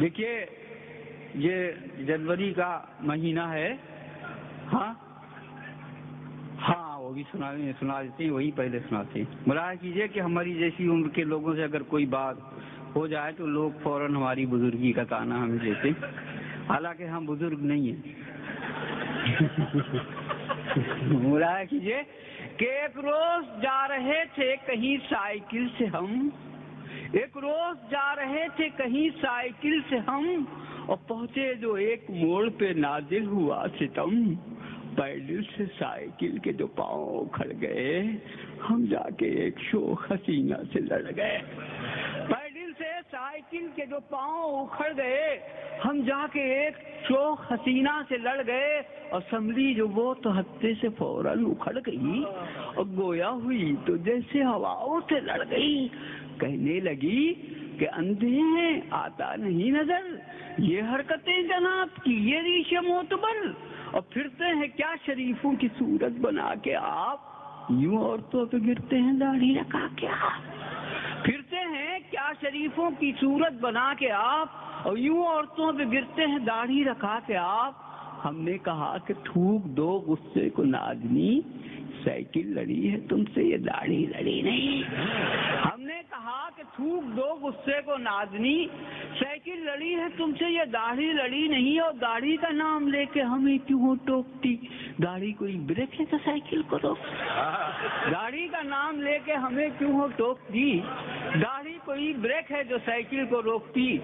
دیکھیے یہ جنوری کا مہینہ ہے. ہاں ہاں وہ بھی سنا دیتے ہیں, وہی پہلے سناتے ہیں. ملاحظہ کیجیے کہ ہماری جیسی عمر کے لوگوں سے اگر کوئی بات ہو جائے تو لوگ فوراً ہماری بزرگی کا تانا ہمیں دیتے, حالانکہ ہم بزرگ نہیں ہیں. ملاحظہ کیجیے کہ ایک روز جا رہے تھے کہیں سائیکل سے ہم, ایک روز جا رہے تھے کہیں سائیکل سے ہم, اور پہنچے جو ایک موڑ پہ نازل ہوا ستم. پیڈل سے سائیکل کے جو پاؤں اکھڑ گئے, ہم جا کے ایک شوخ حسینہ سے لڑ گئے. پیڈل سے سائیکل کے جو پاؤں اکھڑ گئے, ہم جا کے ایک شوخ حسینہ سے لڑ گئے. اور سنبھلی جو وہ تو ہتھے سے فوراً اکھڑ گئی, اور گویا ہوئی تو جیسے ہواؤں سے لڑ گئی. کہنے لگی کہ اندھے ہیں آتا نہیں نظر, یہ حرکتیں جناب کی یہ ریش معتبر. اور پھرتے ہیں کیا شریفوں کی صورت بنا کے آپ, یوں عورتوں پہ گرتے ہیں داڑھی رکھا کے آپ. پھرتے ہیں کیا شریفوں کی صورت بنا کے آپ, اور یوں عورتوں پہ گرتے ہیں داڑھی رکھا کے آپ. ہم نے کہا کہ تھوک دو غصے کو نازنی, سائیکل لڑی ہے تم سے یہ داڑھی لڑی نہیں. ہم نے کہا کہ تھوک دو غصے کو نازنی, سائیکل لڑی ہے تم سے یہ داڑھی لڑی نہیں. اور داڑھی کا نام لے کے ہمیں کیوں ٹوکتی, داڑھی کوئی بریک ہے تو سائیکل کو روک. داڑھی کا نام لے کے ہمیں کیوں ٹوکتی, داڑھی کوئی بریک ہے جو سائیکل کو روکتی.